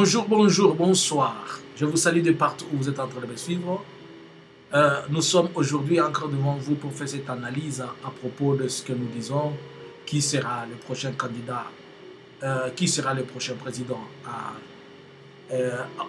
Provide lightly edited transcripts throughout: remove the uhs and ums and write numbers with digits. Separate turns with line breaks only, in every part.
Bonjour, bonjour, bonsoir. Je vous salue de partout où vous êtes en train de me suivre. Nous sommes aujourd'hui encore devant vous pour faire cette analyse à propos de ce que nous disons. Qui sera le prochain candidat, qui sera le prochain président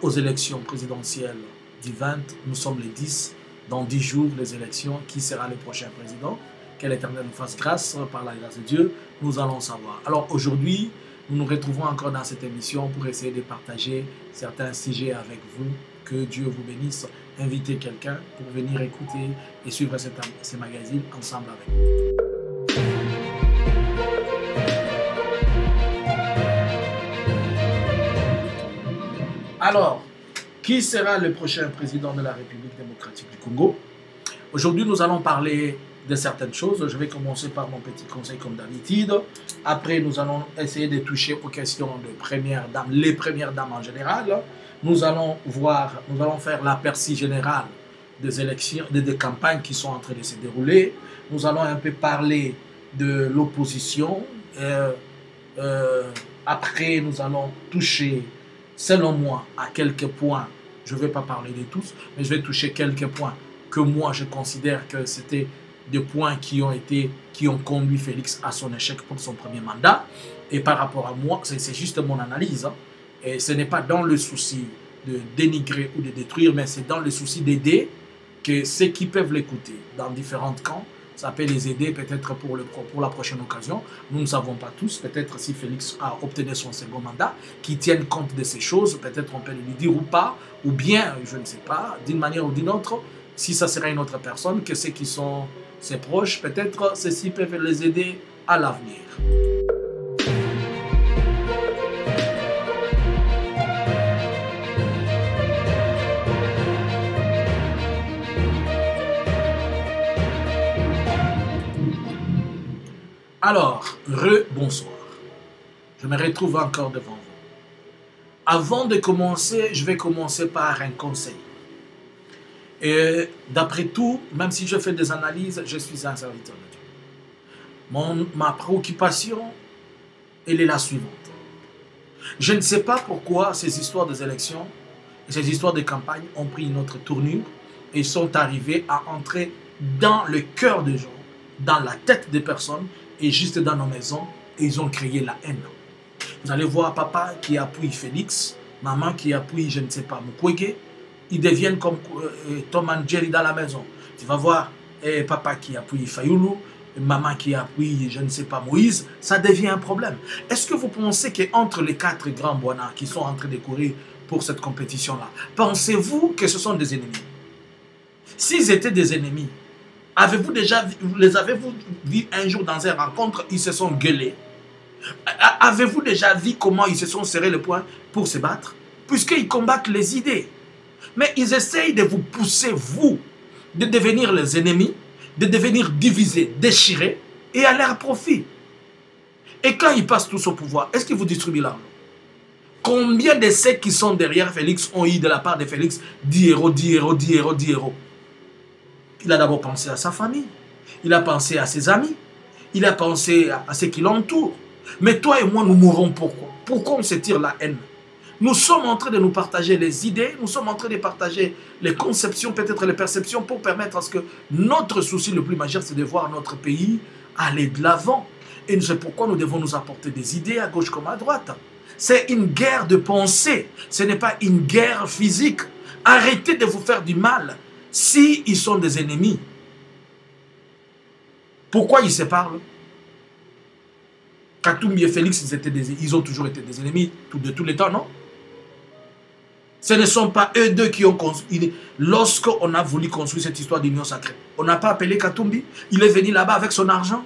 aux élections présidentielles du 20. Nous sommes les 10, dans 10 jours les élections. Qui sera le prochain président? Que l'Éternel nous fasse grâce, par la grâce de Dieu, nous allons savoir. Alors aujourd'hui, nous nous retrouvons encore dans cette émission pour essayer de partager certains sujets avec vous. Que Dieu vous bénisse. Invitez quelqu'un pour venir écouter et suivre ces magazines ensemble avec nous. Alors, qui sera le prochain président de la République démocratique du Congo? Aujourd'hui, nous allons parler de certaines choses. Je vais commencer par mon petit conseil comme d'habitude. Après, nous allons essayer de toucher aux questions de premières dames, les premières dames en général. Nous allons faire l'aperçu général des élections, des campagnes qui sont en train de se dérouler. Nous allons un peu parler de l'opposition. Après, nous allons toucher, selon moi, à quelques points. Je ne vais pas parler de tous, mais je vais toucher quelques points que moi, je considère que c'était des points qui ont conduit Félix à son échec pour son premier mandat. Et par rapport à moi, c'est juste mon analyse. Hein. Et ce n'est pas dans le souci de dénigrer ou de détruire, mais c'est dans le souci d'aider que ceux qui peuvent l'écouter dans différents camps, ça peut les aider peut-être pour la prochaine occasion. Nous ne savons pas tous, peut-être si Félix a obtenu son second mandat, qui tienne compte de ces choses, peut-être on peut lui dire ou pas, ou bien, je ne sais pas, d'une manière ou d'une autre, si ça serait une autre personne, que ceux qui sont ses proches, peut-être ceux-ci peuvent les aider à l'avenir. Alors, bonsoir. Je me retrouve encore devant vous. Avant de commencer, je vais commencer par un conseil. Et d'après tout, même si je fais des analyses, je suis un serviteur de Dieu. Ma préoccupation, elle est la suivante. Je ne sais pas pourquoi ces histoires des élections, ces histoires de campagne ont pris une autre tournure et sont arrivées à entrer dans le cœur des gens, dans la tête des personnes et juste dans nos maisons, et ils ont créé la haine. Vous allez voir papa qui appuie Félix, maman qui appuie, je ne sais pas, Mukwege. Ils deviennent comme Tom and Jerry dans la maison. Tu vas voir papa qui appuie Fayoulou, maman qui appuie, je ne sais pas, Moïse. Ça devient un problème. Est-ce que vous pensez qu'entre les 4 grands Bwana qui sont en train de courir pour cette compétition-là, pensez-vous que ce sont des ennemis? S'ils étaient des ennemis, les avez-vous vus un jour dans une rencontre, ils se sont gueulés? Avez-vous déjà vu comment ils se sont serrés le poing pour se battre? Puisqu'ils combattent les idées. Mais ils essayent de vous pousser, vous, de devenir les ennemis, de devenir divisés, déchirés, et à leur profit. Et quand ils passent tous au pouvoir, est-ce qu'ils vous distribuent l'argent? Combien de ceux qui sont derrière Félix ont eu de la part de Félix 10 euros, 10 euros, 10 euros, 10 euros? Il a d'abord pensé à sa famille, il a pensé à ses amis, il a pensé à ceux qui l'entourent. Mais toi et moi, nous mourrons pourquoi? Pourquoi on se tire la haine? Nous sommes en train de nous partager les idées, nous sommes en train de partager les conceptions, peut-être les perceptions, pour permettre à ce que notre souci le plus majeur, c'est de voir notre pays aller de l'avant. Et c'est pourquoi nous devons nous apporter des idées à gauche comme à droite. C'est une guerre de pensée, ce n'est pas une guerre physique. Arrêtez de vous faire du mal. Si ils sont des ennemis, pourquoi ils se parlent? Katumbi et Félix, ils ont toujours été des ennemis de tous les temps, non? Ce ne sont pas eux deux qui ont construit. Lorsqu'on a voulu construire cette histoire d'union sacrée, on n'a pas appelé Katumbi. Il est venu là-bas avec son argent.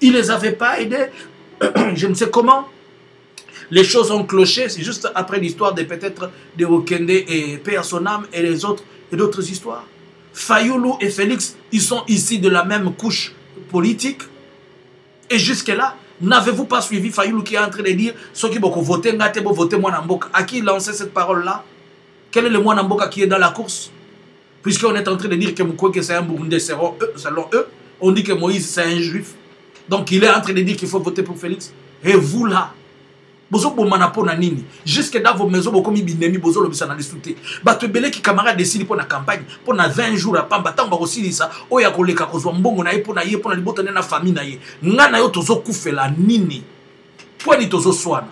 Il ne les avait pas aidés. Je ne sais comment. Les choses ont cloché. C'est juste après l'histoire de peut-être de Okende et paix à son âme et les autres et d'autres histoires. Fayoulou et Félix, ils sont ici de la même couche politique. Et jusque-là, n'avez-vous pas suivi Fayoulou qui est en train de dire ceux qui vont voter, voter Mwanamboka? À qui lancer cette parole-là? Quel est le Mwanamboka qui est dans la course? Puisqu'on est en train de dire que Mukwege c'est un Burundais selon eux, on dit que Moïse c'est un juif. Donc il est en train de dire qu'il faut voter pour Félix. Et vous là, Bozo bomana po na nini. Jusque dans vos maisons, bokomi binemi, bozo lobisa na lisute. Bato ebele ki camarade desili po na campagne, po na 20 jours à pamba, tamba kosilisa, oya koleka kozwa mbongo na ye po na ye, po na libota na famille na ye. Nga na yo tozo kufela nini. Po ni tozo swana.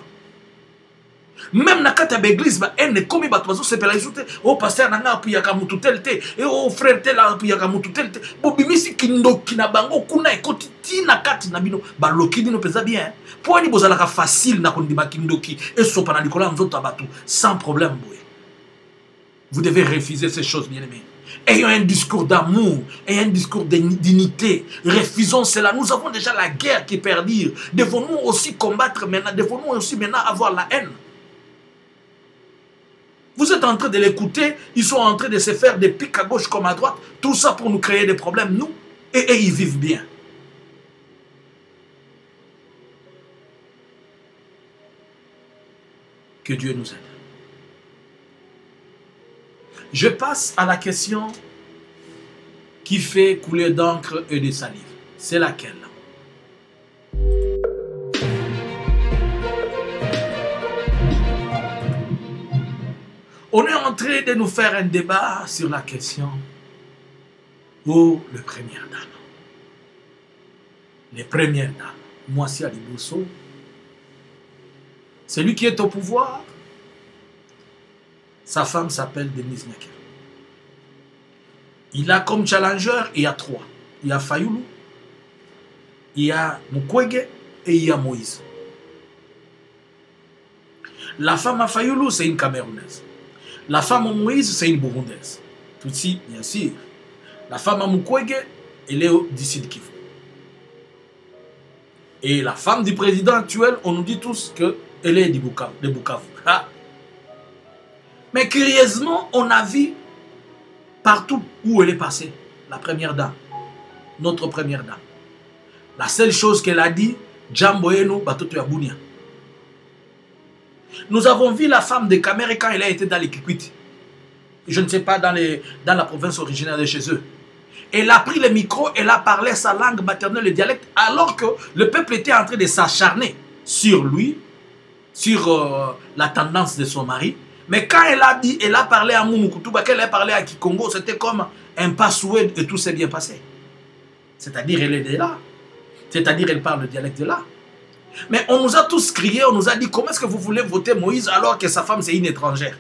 Même na kata l'église ba ene komi bato bazo sepela isute, o pasteur na nga apuyaka mutu tel te, e o frère tel apuyaka mutu tel te. Bo bimisi kindoki na bango kuna ekoti tina kati na bino, ba loki bino peza bien. Po ni bozalaka facile na kondima kindoki et sopa na likola nzoto bato sans problème boy. Vous devez refuser ces choses bien-aimés. Ayons un discours d'amour, ayons un discours de dignité. Refusons cela. Nous avons déjà la guerre qui perdure. Devons-nous aussi combattre maintenant, devons-nous aussi maintenant avoir la haine. Vous êtes en train de l'écouter, ils sont en train de se faire des pics à gauche comme à droite, tout ça pour nous créer des problèmes, nous, et ils vivent bien. Que Dieu nous aide. Je passe à la question qui fait couler d'encre et de salive. C'est laquelle? On est en train de nous faire un débat sur la question où les premières dames. Les premières dames. Moissi Aliboso, celui qui est au pouvoir, sa femme s'appelle Denise Nyakero. Il a comme challenger, il y a 3. Il y a Fayulu, il y a Mukwege et il y a Moïse. La femme à Fayulu, c'est une Camerounaise. La femme à Moïse, c'est une Burundaise. Tout de suite, bien sûr. La femme à Mukwege, elle est d'ici de Kivu. Et la femme du président actuel, on nous dit tous qu'elle est de Bukavu. Ah. Mais curieusement, on a vu partout où elle est passée, la première dame, notre première dame. La seule chose qu'elle a dit, Jamboeno Batoto Yabunia. Nous avons vu la femme de Kamere quand elle a été dans les Kikwiti. Je ne sais pas, dans la province originaire de chez eux. Elle a pris le micro, elle a parlé sa langue maternelle, le dialecte, alors que le peuple était en train de s'acharner sur lui, sur la tendance de son mari. Mais quand elle a dit, elle a parlé à Moumoukutuba, qu'elle a parlé à Kikongo, c'était comme un password et tout s'est bien passé. C'est-à-dire, elle est de là. C'est-à-dire, elle parle le dialecte de là. Mais on nous a tous crié, on nous a dit, comment est-ce que vous voulez voter Moïse alors que sa femme c'est une étrangère?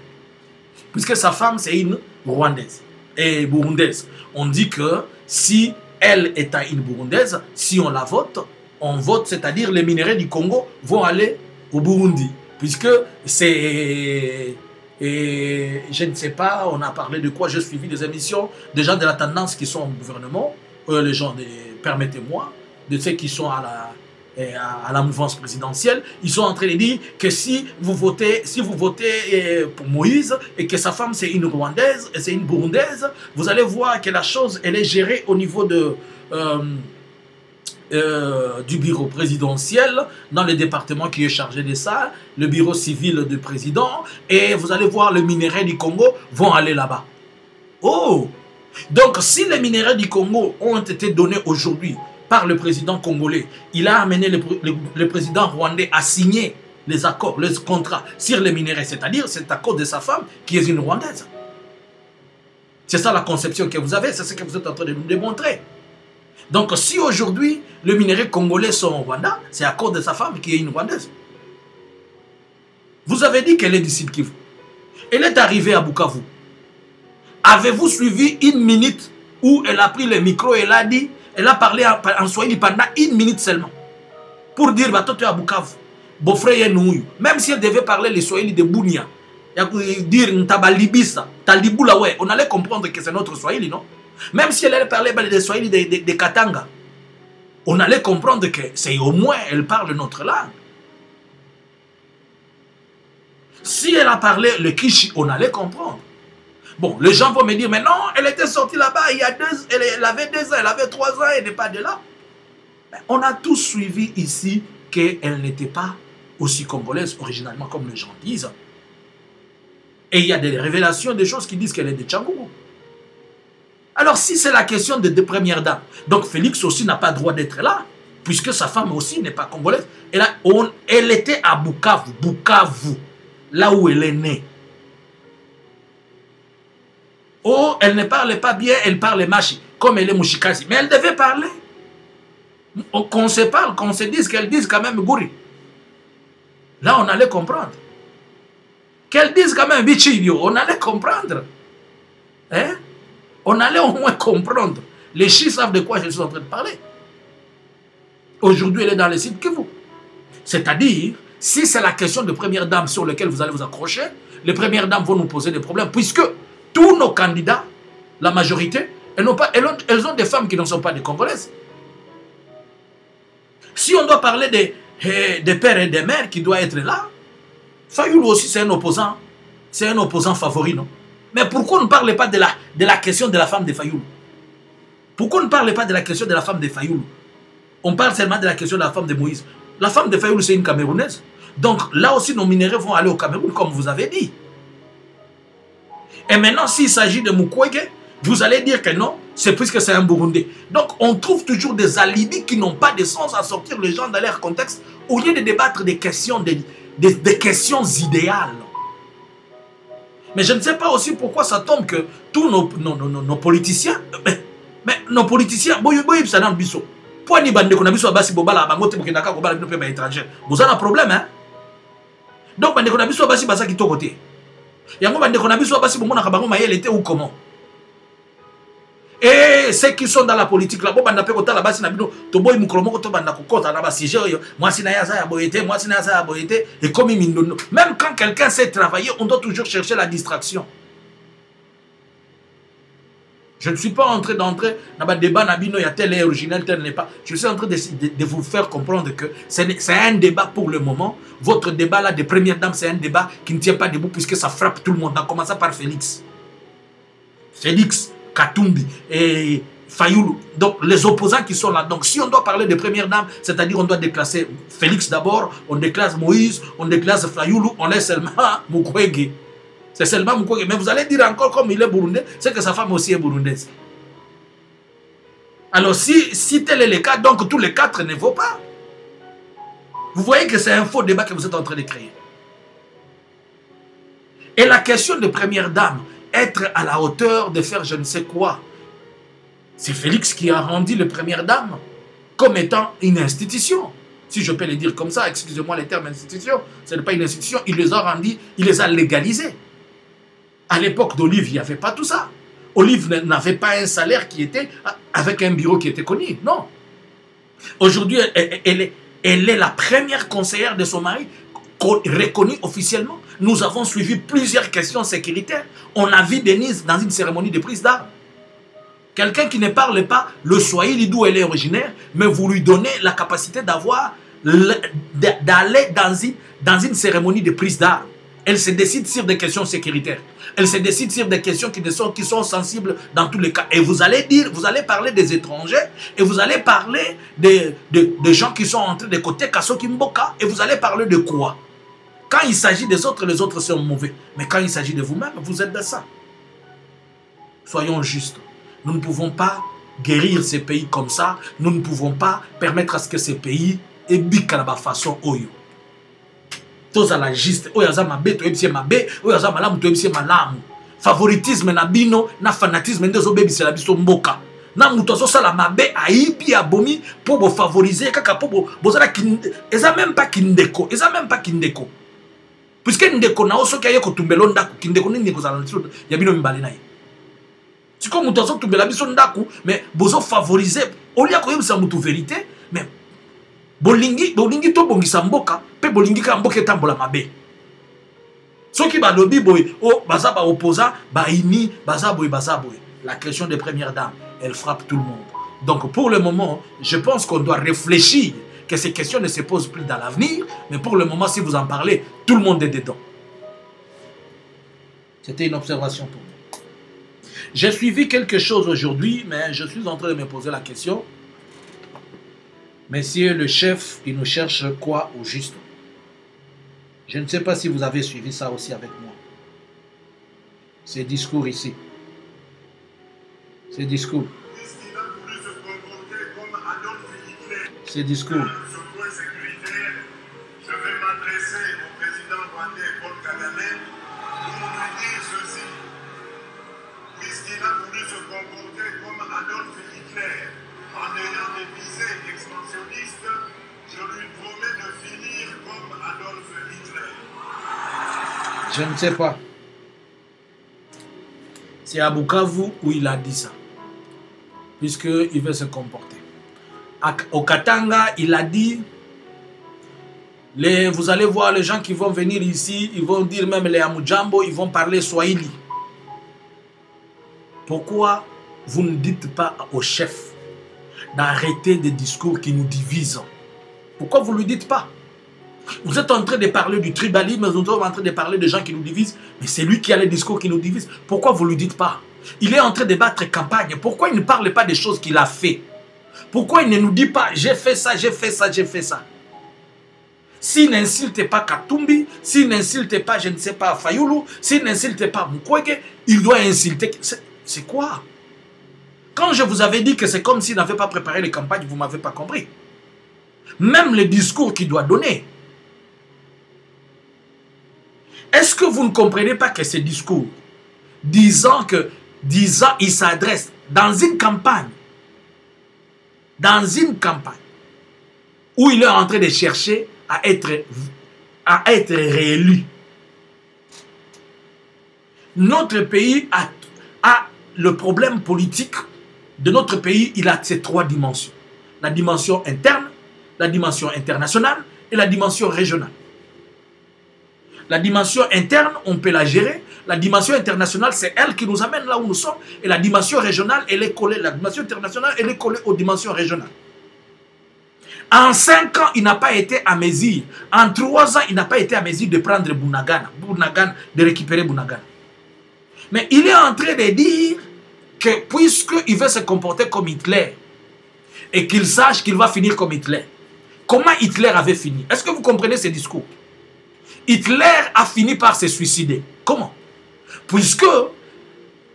Puisque sa femme c'est une Rwandaise et Burundaise. On dit que si elle est une Burundaise, si on la vote, on vote, c'est-à-dire les minéraux du Congo vont aller au Burundi. Puisque c'est... Et je ne sais pas, on a parlé de quoi, j'ai suivi des émissions, des gens de la tendance qui sont au gouvernement, les gens, permettez-moi, de ceux qui sont à la mouvance présidentielle, ils sont en train de dire que si vous votez pour Moïse et que sa femme c'est une Rwandaise et c'est une Burundaise, vous allez voir que la chose elle est gérée au niveau du bureau présidentiel, dans le département qui est chargé de ça, le bureau civil du président, et vous allez voir les minéraux du Congo vont aller là-bas. Oh! Donc si les minéraux du Congo ont été donnés aujourd'hui par le président congolais, il a amené le président rwandais à signer les accords, les contrats sur les minéraux, c'est-à-dire cet accord de sa femme qui est une Rwandaise. C'est ça la conception que vous avez, c'est ce que vous êtes en train de nous démontrer. Donc si aujourd'hui les minéraux congolais sont au Rwanda, c'est à cause de sa femme qui est une Rwandaise. Vous avez dit qu'elle est d'ici de Kivu. Elle est arrivée à Bukavu. Avez-vous suivi une minute où elle a pris le micro et elle a dit, elle a parlé en Swahili pendant une minute seulement. Pour dire, Batoto à Bukavu, Bofreye Nouyu. Même si elle devait parler le Swahili de Bunia, dire Ntabalibisa, Talibula, ouais, on allait comprendre que c'est notre Swahili, non? Même si elle allait parler le Swahili de Katanga, on allait comprendre que c'est au moins elle parle notre langue. Si elle a parlé le Kishi, on allait comprendre. Bon, les gens vont me dire, mais non, elle était sortie là-bas il y a elle avait 2 ans, elle avait 3 ans, elle n'est pas de là. Mais on a tous suivi ici qu'elle n'était pas aussi congolaise originalement comme les gens disent. Et il y a des révélations, des choses qui disent qu'elle est de Tchangougou. Alors si c'est la question des 2 premières dames, donc Félix aussi n'a pas le droit d'être là. puisque sa femme aussi n'est pas congolaise. Elle était à Bukavu, là où elle est née. Oh, elle ne parle pas bien, elle parle machi, comme elle est mouchikazi. Mais elle devait parler. Qu'on se parle, qu'on se dise, qu'elle dise quand même Gouri. Là, on allait comprendre. Qu'elle dise quand même Bichibio, on allait comprendre. Hein? On allait au moins comprendre. Les chiens savent de quoi je suis en train de parler. Aujourd'hui, elle est dans les sites que vous. C'est-à-dire, si c'est la question de première dame sur laquelle vous allez vous accrocher, les premières dames vont nous poser des problèmes, puisque tous nos candidats, la majorité, elles ont des femmes qui ne sont pas des Congolaises. Si on doit parler des pères et des mères qui doivent être là, Fayoulou aussi c'est un opposant. C'est un opposant favori, non? Mais pourquoi on ne parle pas de la question de la femme de Fayoulou? Pourquoi on ne parle pas de la question de la femme de Fayoulou? On parle seulement de la question de la femme de Moïse. La femme de Fayoulou, c'est une Camerounaise. Donc là aussi, nos minéraux vont aller au Cameroun, comme vous avez dit. Et maintenant, s'il s'agit de Mukwege, vous allez dire que non, c'est puisque c'est un Burundais. Donc on trouve toujours des alibis qui n'ont pas de sens à sortir les gens dans leur contexte, au lieu de débattre des questions, des questions idéales. Mais je ne sais pas aussi pourquoi ça tombe que tous nos politiciens, mais nos politiciens, ça n'a pas pour ni bande qu'on a besoin basi bobala bangote pour kinaka bobala bino pe étranger. Vous avez un problème hein? Donc bande qu'on a besoin basi basa qui to côté. Yango bande qu'on a besoin basi bomona kabango mayel était ou comment? Et ceux qui sont dans la politique là, bon bande pe kota la basi na bino to boy mukromo ko to bande ko kota na ba sujet yo. Moi si na ya za ya boyete, moi si na ya za ya boyete et comme mindono. Même quand quelqu'un sait travailler, on doit toujours chercher la distraction. Je ne suis pas en train d'entrer dans le débat, il y a tel est original, tel n'est pas. Je suis en train de vous faire comprendre que c'est un débat pour le moment. Votre débat là de première dame, c'est un débat qui ne tient pas debout puisque ça frappe tout le monde. En commençant par Félix. Félix, Katumbi et Fayoulou. Donc les opposants qui sont là. Donc si on doit parler de première dame, c'est-à-dire on doit déclasser Félix d'abord, on déclasse Moïse, on déclasse Fayoulou, on laisse seulement Mukwege. C'est seulement Mukwege. Mais vous allez dire encore comme il est burundais, c'est que sa femme aussi est burundaise. Alors si tel est le cas, donc tous les quatre ne vaut pas. Vous voyez que c'est un faux débat que vous êtes en train de créer. Et la question de première dame, être à la hauteur de faire je ne sais quoi, c'est Félix qui a rendu le première dame comme étant une institution. Si je peux le dire comme ça, excusez-moi les termes institution, ce n'est pas une institution, il les a rendus, il les a légalisés. À l'époque d'Olive, il n'y avait pas tout ça. Olive n'avait pas un salaire qui était avec un bureau qui était connu. Non. Aujourd'hui, elle est la première conseillère de son mari, reconnue officiellement. Nous avons suivi plusieurs questions sécuritaires. On a vu Denise dans une cérémonie de prise d'armes. Quelqu'un qui ne parle pas le Swahili d'où elle est originaire, mais vous lui donnez la capacité d'aller dans une cérémonie de prise d'armes. Elle se décide sur des questions sécuritaires. Elle se décide sur des questions qui sont sensibles dans tous les cas. Et vous allez parler des étrangers, et vous allez parler des gens qui sont entrés de côté Kasoki Mboka, et vous allez parler de quoi? Quand il s'agit des autres, les autres sont mauvais. Mais quand il s'agit de vous-même, vous êtes de ça. Soyons justes. Nous ne pouvons pas guérir ces pays comme ça. Nous ne pouvons pas permettre à ce que ces pays ébiquent à la façon oyo. Tous à la juste, oyaza mabe, to ebisi mabe, oyaza malamu, to ebisi malamu. Favoritisme na bino, na fanatisme ndezo bebi c'est la biso mboka. Na muto so sala mabe aibi abomi pour vous favoriser kaka pour bozala eza même pas kindeko, eza même pas kindeko. Puisque ndeko na oso kaye ko tumbelo ndaku, kindeko nini ko zala ntiso ya bino mbale na ye. Si comme muto so tumbela biso ndaku, mais bozo favoriser, au lieu ko yebisa mutu vérité, mais bolingi to bongisa mboka pe bolingi ka mboka etambola mabe. Soki ba lobi boy o baza ba opposant ba ini baza boy. La question des premières dames, elle frappe tout le monde. Donc pour le moment, je pense qu'on doit réfléchir que ces questions ne se posent plus dans l'avenir, mais pour le moment si vous en parlez, tout le monde est dedans. C'était une observation pour moi. J'ai suivi quelque chose aujourd'hui, mais je suis en train de me poser la question. Messieurs le chef, il nous cherche quoi au juste? Je ne sais pas si vous avez suivi ça aussi avec moi. Ces discours ici. Ces discours. ces discours.
Sur le point sécuritaire, je vais m'adresser au président rwandais Paul Kagame pour lui dire ceci. Puisqu'il a voulu se comporter comme Adolf Hitler en ayant des visées expansionnistes, je lui promets de finir comme Adolf Hitler.
Je ne sais pas. C'est à Bukavu où il a dit ça. Puisqu'il veut se comporter. Au Katanga, il a dit, vous allez voir les gens qui vont venir ici, ils vont dire même les Amujambo, ils vont parler Swahili. Pourquoi vous ne dites pas au chef d'arrêter des discours qui nous divisent? Pourquoi vous ne lui dites pas? Vous êtes en train de parler du tribalisme, vous êtes en train de parler des gens qui nous divisent, mais c'est lui qui a les discours qui nous divisent. Pourquoi vous ne lui dites pas? Il est en train de battre campagne. Pourquoi il ne parle pas des choses qu'il a fait? Pourquoi il ne nous dit pas j'ai fait ça, j'ai fait ça, j'ai fait ça? S'il n'insulte pas Katumbi, s'il n'insulte pas, je ne sais pas, Fayoulou, s'il n'insulte pas Mukwege, il doit insulter. C'est quoi? Quand je vous avais dit que c'est comme s'il n'avait pas préparé les campagnes, vous ne m'avez pas compris. Même le discours qu'il doit donner. Est-ce que vous ne comprenez pas que ces discours, disant il s'adresse dans une campagne où il est en train de chercher à être réélu. Notre pays a le problème politique de notre pays, il a ces trois dimensions. La dimension interne, la dimension internationale et la dimension régionale. La dimension interne, on peut la gérer. La dimension internationale, c'est elle qui nous amène là où nous sommes. Et la dimension régionale, elle est collée. La dimension internationale, elle est collée aux dimensions régionales. En 5 ans, il n'a pas été à mesure. En 3 ans, il n'a pas été à mesure de prendre Bunagana, de récupérer Bunagana. Mais il est en train de dire que puisqu'il veut se comporter comme Hitler, et qu'il sache qu'il va finir comme Hitler. Comment Hitler avait fini? Est-ce que vous comprenez ces discours? Hitler a fini par se suicider. Comment? Puisque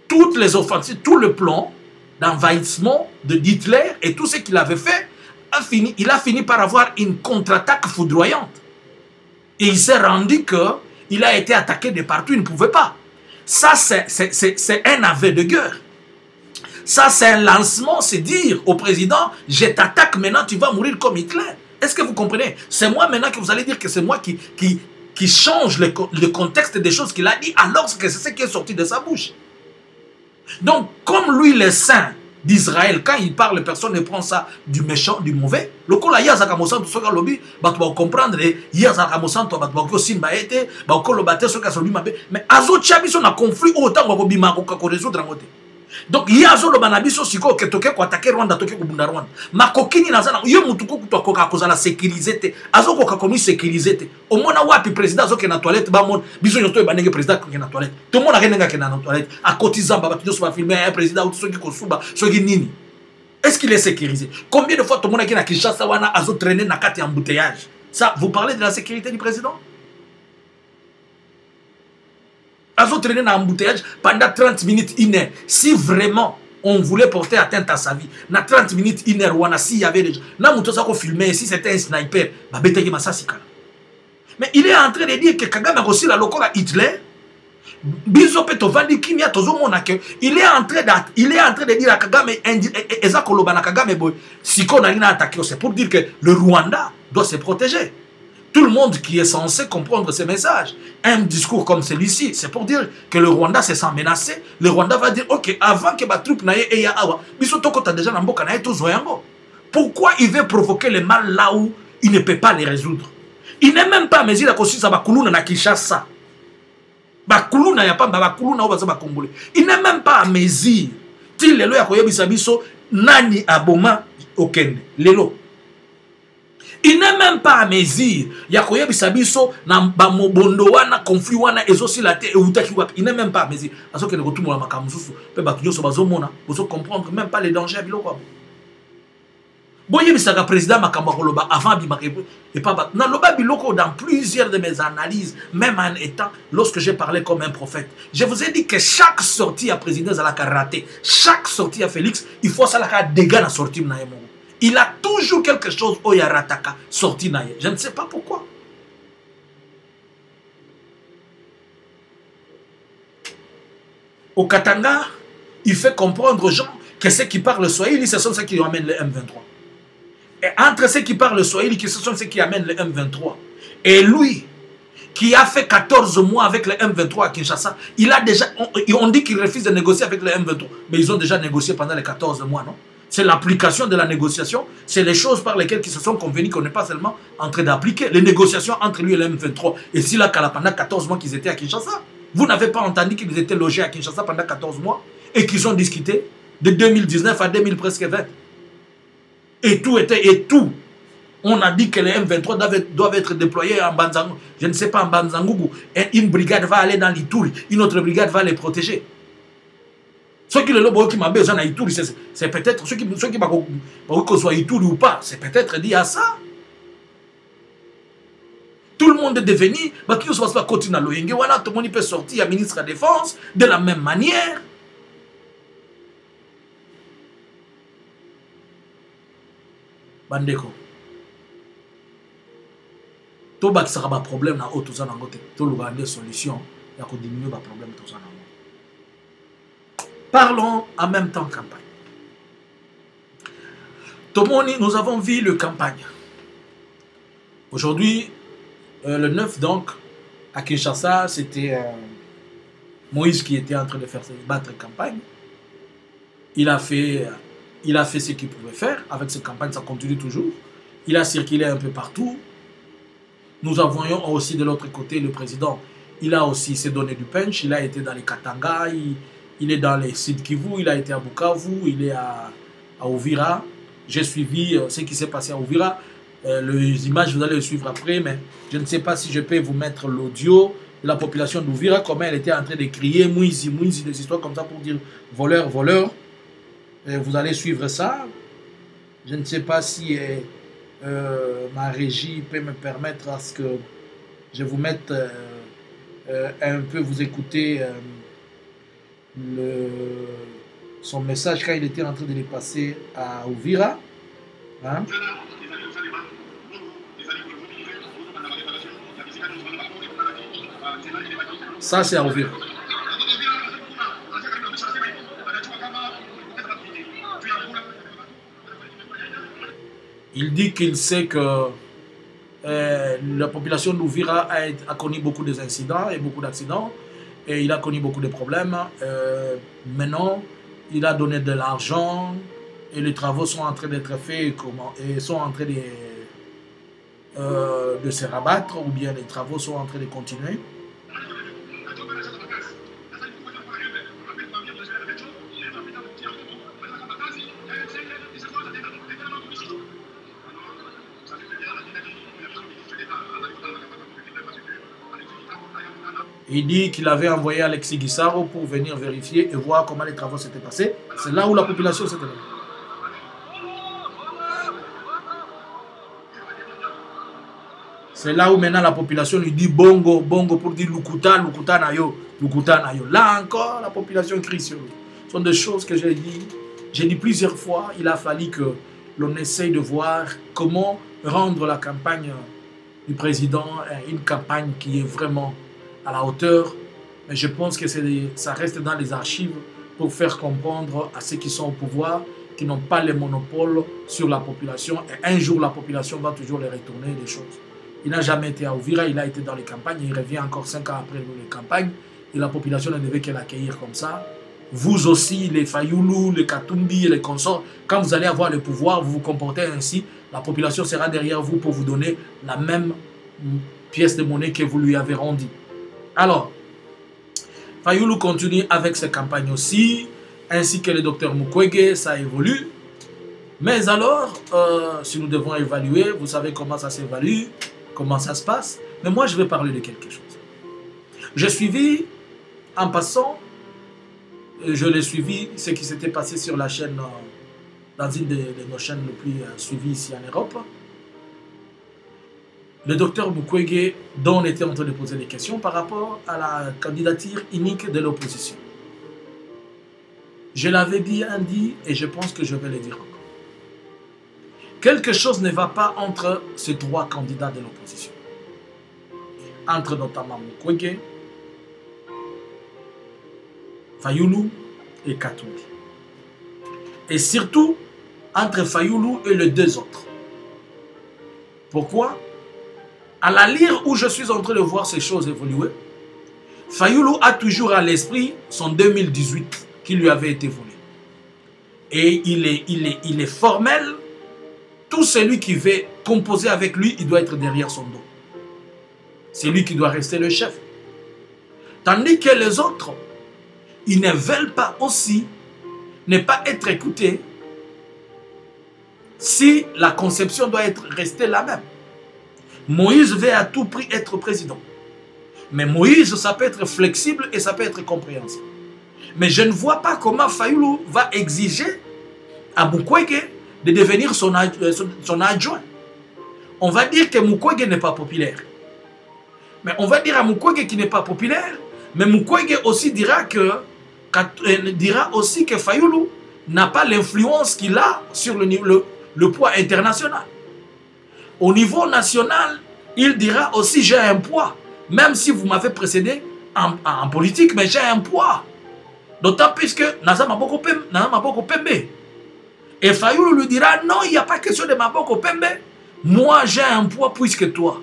toutes les offensives, tout le plan d'envahissement de Hitler et tout ce qu'il avait fait, il a fini par avoir une contre-attaque foudroyante. Et il s'est rendu qu'il a été attaqué de partout, il ne pouvait pas. Ça, c'est un aveu de guerre. Ça, c'est un lancement, c'est dire au président, je t'attaque maintenant, tu vas mourir comme Hitler. Est-ce que vous comprenez? C'est moi maintenant que vous allez dire que c'est moi qui change le contexte des choses qu'il a dit, alors que c'est ce qui est sorti de sa bouche. Donc, comme lui, le saint d'Israël, quand il parle, personne ne prend ça du méchant, du mauvais. Le coup là, il y a un mosanto, ce qu'on lobby, tu vas comprendre, il y a un mosanto, tu vas aussi baete, tu vas le battre, ce qu'on a lobby, mais azo tchabi son a conflit autant qu'on bima qu'on résoudre en côté. Donc, il y a un banabiso siko que toke ko attaquer Rwanda, toke ko bunda Rwanda. Ma kokini na zana, yo mutuko to ko ka kozala sécuriser, azo ko ka komi sécuriser. Au mona wapi président azo ke na toilette ba mon biso nyoto ba ndenge président ke na toilette. Tout le monde a renenga ke na toilette. A cotisant ba tu dois filmer un président ou ceux qui ko suba, ceux qui nini. Est-ce qu'il est sécurisé? Combien de fois tout le monde a na Kinshasa wana azo traîner na kati embouteillage? Ça, vous parlez de la sécurité du président? Azo traîner dans l'embouteillage pendant 30 minutes, 1 heure. Si vraiment on voulait porter atteinte à sa vie, dans 30 minutes, 1 heure, ou s'il y avait des gens, là, on filmé, si c'était un sniper, mais il est en train de dire que Kagame a reçu la locale à Hitler. Il est en train de dire à Kagame, c'est pour dire que le Rwanda doit se protéger. Tout le monde qui est censé comprendre ces messages. Un discours comme celui-ci, c'est pour dire que le Rwanda se sent menacé. Le Rwanda va dire, ok, avant que ma troupe n'aille et awa, déjà pourquoi il veut provoquer le mal là où il ne peut pas les résoudre? Il n'est même pas à mesure de ça bakuluna na Kinshasa. Bakuluna ya pas bakuluna ou bazaba congolais. Il n'est même pas à mesure. Ti lelo ya koyebisa biso nani aboma okende. Lelo. Il n'est même pas à mesure. Il n'est même pas à mesure. Comprendre même pas les dangers. Président avant dans plusieurs de mes analyses, même en étant, lorsque j'ai parlé comme un prophète, je vous ai dit que chaque sortie à président raté, chaque sortie à Félix, il faut ça la dégâts la sortie. Il a toujours toujours quelque chose au Yarataka sorti naïe. Je ne sais pas pourquoi. Au Katanga, il fait comprendre aux gens que ceux qui parlent le Swahili, ce sont ceux qui amènent le M23. Et entre ceux qui parlent le Swahili, ce sont ceux qui amènent le M23. Et lui, qui a fait 14 mois avec le M23 à Kinshasa, il a déjà, on dit qu'il refuse de négocier avec le M23, mais ils ont déjà négocié pendant les 14 mois, non? C'est l'application de la négociation, c'est les choses par lesquelles ils se sont convenus qu'on n'est pas seulement en train d'appliquer les négociations entre lui et le M23. Et si là, pendant 14 mois qu'ils étaient à Kinshasa, vous n'avez pas entendu qu'ils étaient logés à Kinshasa pendant 14 mois et qu'ils ont discuté de 2019 à 2020. Et tout. On a dit que les M23 doivent être déployés en Banzangou. Je ne sais pas, en Banzangou. Une brigade va aller dans l'Ituri, une autre brigade va les protéger. Ceux qui m'ont besoin d'Ituri, c'est peut-être ceux qui soient Ituri ou pas, c'est peut-être dit à ça. Tout le monde est devenu, qui ne soit pas continué à l'Oyenge, voilà, tout le monde peut sortir à ministre de la Défense de la même manière. Bandeko. Tout le sera un problème dans tout ça, tout le monde a des solutions, il y a diminuer le problème tout ça. Parlons en même temps campagne. Tomoni, nous avons vu le campagne. Aujourd'hui, le 9 donc, à Kinshasa, c'était Moïse qui était en train de faire battre campagne. Il a fait ce qu'il pouvait faire. Avec cette campagne, ça continue toujours. Il a circulé un peu partout. Nous voyons aussi de l'autre côté le président. Il a aussi s'est donné du punch. Il a été dans les Katanga. Il est dans les Sud Kivu. Il a été à Bukavu. Il est à Uvira. J'ai suivi ce qui s'est passé à Uvira. Les images, vous allez le suivre après. Mais je ne sais pas si je peux vous mettre l'audio de la population d'Uvira. Comment elle était en train de crier Mouizi, Mouizi, des histoires comme ça pour dire voleur, voleur. Et vous allez suivre ça. Je ne sais pas si ma régie peut me permettre à ce que je vous mette un peu, vous écouter son message quand il était en train de les passer à Uvira. Hein? Ça, c'est à Uvira. Il dit qu'il sait que la population d'Uvira a connu beaucoup d'incidents et beaucoup d'accidents. Et il a connu beaucoup de problèmes. Maintenant, il a donné de l'argent et les travaux sont en train d'être faits et sont en train de se rabattre ou bien les travaux sont en train de continuer. Il dit qu'il avait envoyé Alexis Guissaro pour venir vérifier et voir comment les travaux s'étaient passés. C'est là où la population s'était levée. C'est là où maintenant la population lui dit bongo, bongo pour dire Lukuta, Lukuta Nayo, Lukuta Nayo. Là encore, la population crie sur lui. Ce sont des choses que j'ai dit. J'ai dit plusieurs fois, il a fallu que l'on essaye de voir comment rendre la campagne du président une campagne qui est vraiment à la hauteur, mais je pense que ça reste dans les archives pour faire comprendre à ceux qui sont au pouvoir qui n'ont pas le monopole sur la population et un jour la population va toujours les retourner des choses. Il n'a jamais été à Uvira, il a été dans les campagnes, il revient encore 5 ans après les campagnes et la population ne devait que l'accueillir comme ça. Vous aussi, les Fayoulou, les Katumbi et les consorts, quand vous allez avoir le pouvoir, vous vous comportez ainsi, la population sera derrière vous pour vous donner la même pièce de monnaie que vous lui avez rendue. Alors, Fayoulou continue avec ses campagnes aussi, ainsi que le docteur Mukwege, ça évolue. Mais alors, si nous devons évaluer, vous savez comment ça s'évalue, comment ça se passe. Mais moi, je vais parler de quelque chose. J'ai suivi, en passant, je l'ai suivi, ce qui s'était passé sur la chaîne, dans une de nos chaînes les plus suivies ici en Europe. Le docteur Mukwege, dont on était en train de poser des questions par rapport à la candidature unique de l'opposition. Je l'avais bien dit et je pense que je vais le dire encore. quelque chose ne va pas entre ces trois candidats de l'opposition. Entre notamment Mukwege, Fayulu et Katumbi. Et surtout, entre Fayulu et les deux autres. Pourquoi? À la lire où je suis en train de voir ces choses évoluer, Fayulu a toujours à l'esprit son 2018 qui lui avait été volé. Et il est formel. Tout celui qui veut composer avec lui, il doit être derrière son dos. C'est lui qui doit rester le chef. Tandis que les autres, ils ne veulent pas aussi ne pas être écoutés si la conception doit rester la même. Moïse veut à tout prix être président. Mais Moïse, ça peut être flexible et ça peut être compréhensible. Mais je ne vois pas comment Fayulu va exiger à Mukwege de devenir son adjoint. On va dire que Mukwege n'est pas populaire. Mais on va dire à Mukwege qu'il n'est pas populaire, mais Mukwege aussi dira aussi que Fayulu n'a pas l'influence qu'il a sur le poids international. Au niveau national, il dira aussi j'ai un poids. Même si vous m'avez précédé en politique, mais j'ai un poids. D'autant plus que Naza Maboko Pembe. Et Fayulu lui dira non, il n'y a pas question de Maboko Pembe. Moi j'ai un poids plus que toi.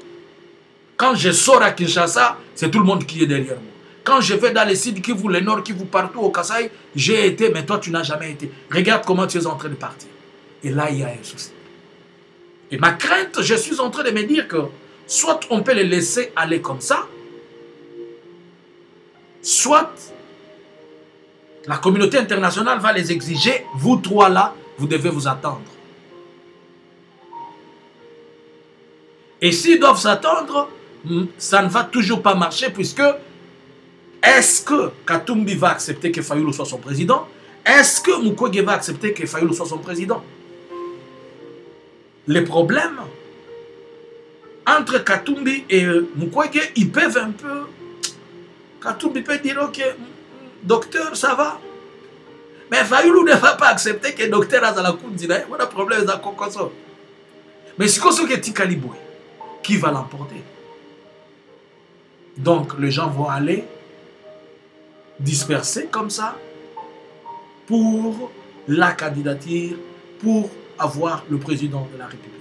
Quand je sors à Kinshasa, c'est tout le monde qui est derrière moi. Quand je vais dans les Sud Kivu, le Nord Kivu, partout au Kasaï, j'ai été, mais toi tu n'as jamais été. Regarde comment tu es en train de partir. Et là, il y a un souci. Et ma crainte, je suis en train de me dire que soit on peut les laisser aller comme ça, soit la communauté internationale va les exiger. Vous trois là, vous devez vous attendre. Et s'ils doivent s'attendre, ça ne va toujours pas marcher puisque est-ce que Katumbi va accepter que Fayulu soit son président? Est-ce que Mukwege va accepter que Fayulu soit son président? Les problèmes entre Katumbi et Mukwege, ils peuvent un peu... Katumbi peut dire, ok, docteur, ça va. Mais Fayulu ne va pas accepter que le docteur a la cour dit, on a problème avec Kokoso. Mais c'est comme ça que Tikaliboué, qui va l'emporter? Donc, les gens vont aller disperser comme ça pour la candidature, pour avoir le président de la République.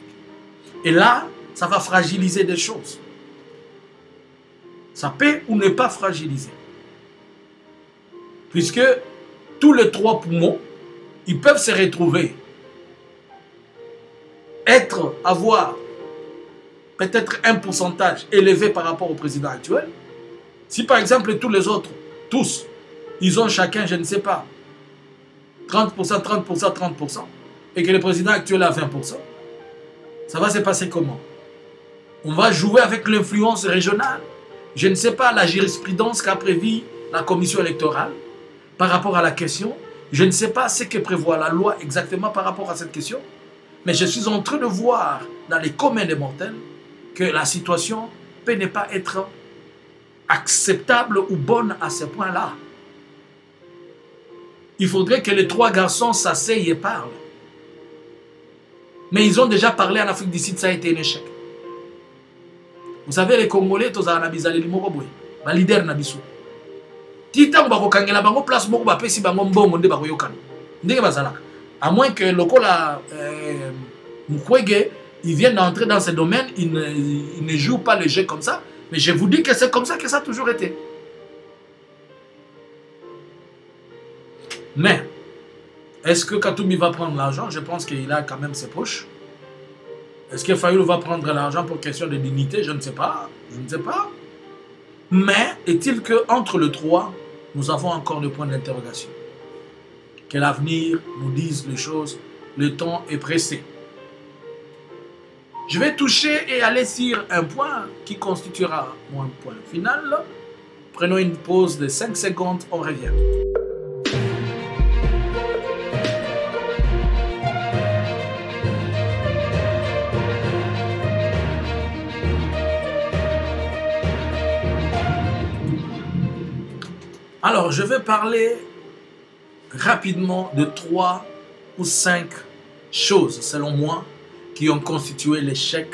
Et là, ça va fragiliser des choses. Ça peut ou ne pas fragiliser. Puisque tous les trois poumons, ils peuvent se retrouver, avoir peut-être un pourcentage élevé par rapport au président actuel. Si par exemple tous les autres, tous, ils ont chacun, je ne sais pas, 30%, 30%, 30%, et que le président actuel a 20%, ça va se passer comment? On va jouer avec l'influence régionale. Je ne sais pas la jurisprudence qu'a prévu la commission électorale par rapport à la question. Je ne sais pas ce que prévoit la loi exactement par rapport à cette question. Mais je suis en train de voir dans les communs des mortels que la situation peut ne pas être acceptable ou bonne à ce point-là. Il faudrait que les trois garçons s'asseyent et parlent. Mais ils ont déjà parlé en Afrique du Sud, ça a été un échec. Vous savez, les Congolais, tous en abizali limogobwe, ma leader nabiso. Tita mbako kangela bango place moko ba pesi bango mbongo nde bako yokana. Ndenge bazalaka. À moins que lokola Mukwege, il vient d'entrer dans ce domaine, il ne joue pas le jeu comme ça. Mais je vous dis que c'est comme ça que ça a toujours été. Mais, est-ce que Katumbi va prendre l'argent? Je pense qu'il a quand même ses poches. Est-ce que Fayulu va prendre l'argent pour question de dignité? Je ne sais pas. Je ne sais pas. Mais, est-il qu'entre les trois, nous avons encore le point d'interrogation? Que l'avenir nous dise les choses. Le temps est pressé. Je vais toucher et aller sur un point qui constituera mon point final. Prenons une pause de 5 secondes, on revient. Alors, je vais parler rapidement de 3 ou 5 choses, selon moi, qui ont constitué l'échec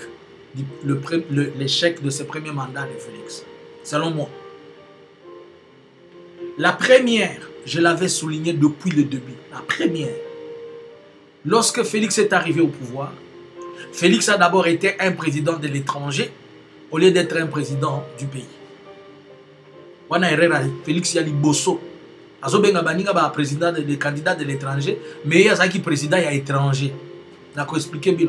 de ce premier mandat de Félix. Selon moi. La première, je l'avais souligné depuis le début. La première. Lorsque Félix est arrivé au pouvoir, Félix a d'abord été un président de l'étranger au lieu d'être un président du pays. Félix Yali Bosso. Azobenga baninga ba président des candidats de l'étranger, mais il y a qui président ya étranger. D'accord, expliquer bien.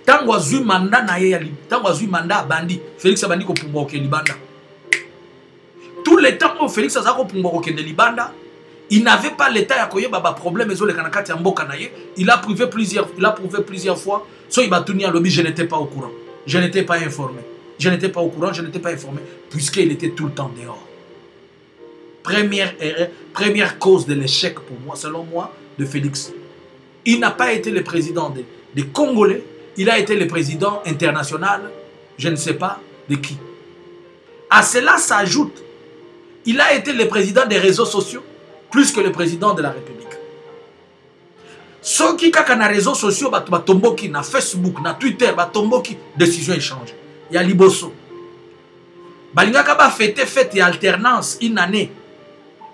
Tango azui mandat na ye yali, tango azui mandat bandi, Félix abandi ko pumba ke libanda. Tout le temps où Félix a ko pumba ke de libanda, il n'avait pas l'état ya koye baba problème ezo le kanakati ya mboka na ye, il a prouvé plusieurs fois, so il batuni à lobby, je n'étais pas au courant. Je n'étais pas informé. Je n'étais pas au courant, je n'étais pas informé, puisqu'il était tout le temps dehors. Première cause de l'échec pour moi, selon moi, de Félix. Il n'a pas été le président des Congolais, il a été le président international, je ne sais pas de qui. À cela s'ajoute, il a été le président des réseaux sociaux, plus que le président de la République. Ceux qui ont les réseaux sociaux, batomboki na Facebook, na Twitter, batomboki, décision échange. Il y a Liboso. Balingaka ba fête et alternance une année.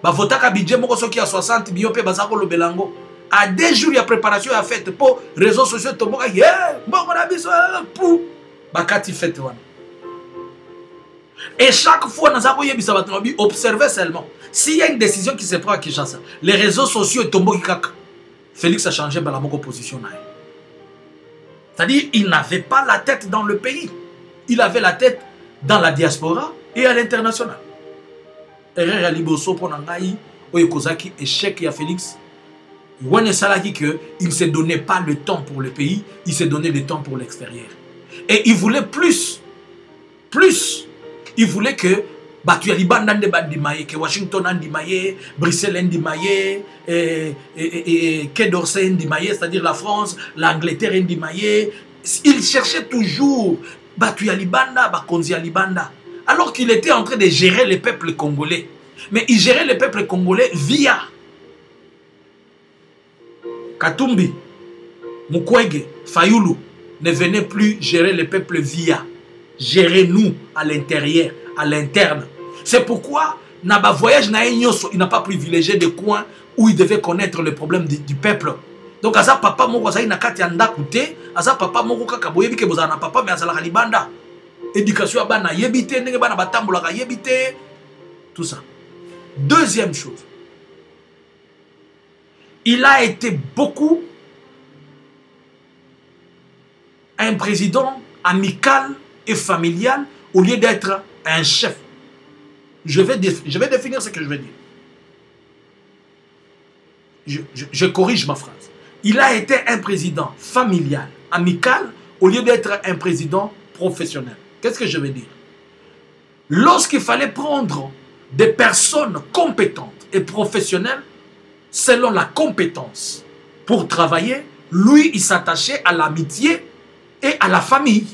Ba votaka budget moko soki a 60 millions pe bazako lo belango. À 2 jours il y a préparation à fête pour réseaux sociaux tomboka yeah, bon na biso pour bakati fête wana. Et chaque fois nous avons yebisa batobi observer seulement. S'il y a une décision qui se prend à Kinshasa, les réseaux sociaux tomboki kaka. Félix a changé la position. C'est-à-dire il n'avait pas la tête dans le pays. Il avait la tête dans la diaspora et à l'international. Erreur à Liboso pour Nangaï, Oyekozaki, échec à Félix. Il ne se donnait pas le temps pour le pays, il se donnait le temps pour l'extérieur. Et il voulait plus. Il voulait que que Washington andimaye, Bruxelles andimaye, Quai d'Orsay andimaye, c'est-à-dire la France, l'Angleterre andimaye. Il cherchait toujours alors qu'il était en train de gérer le peuple congolais. Mais il gérait le peuple congolais via Katumbi, Mukwege, Fayulu ne venaient plus gérer le peuple via. Gérer nous à l'intérieur, à l'interne. C'est pourquoi, dans le voyage, il n'a pas privilégié des coins où il devait connaître le problème du peuple. Donc, Aza papa moko azali na kati anda kute, Aza papa moko kaka boyebi ke bozana papa mais azala libanda. Éducation ya bana yebite ndenge bana batambola ka yebite. Tout ça. Deuxième chose. Il a été beaucoup un président amical et familial au lieu d'être un chef. Je vais définir ce que je veux dire. Je corrige ma phrase. Il a été un président familial, amical, au lieu d'être un président professionnel. Qu'est-ce que je veux dire? Lorsqu'il fallait prendre des personnes compétentes et professionnelles, selon la compétence, pour travailler, lui, il s'attachait à l'amitié et à la famille.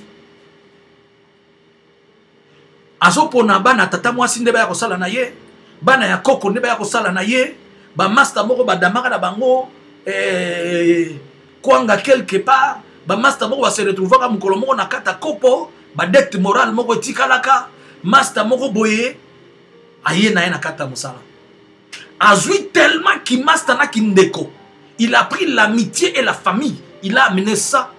Azopona bana tata mwasi ndeba ya kosala na ye, bana ya koko ndeba ya kosala na ye, ba master moko ba damaka na bango kwanga quelque part, ba master moko ba se retrouver ka mukolo moko na kata kopo, ba dette morale moko tikalaka, master moko boye aye na ye na kata musala. Azui tellement ki master na kindeko, il a pris l'amitié et la famille, il a amené ça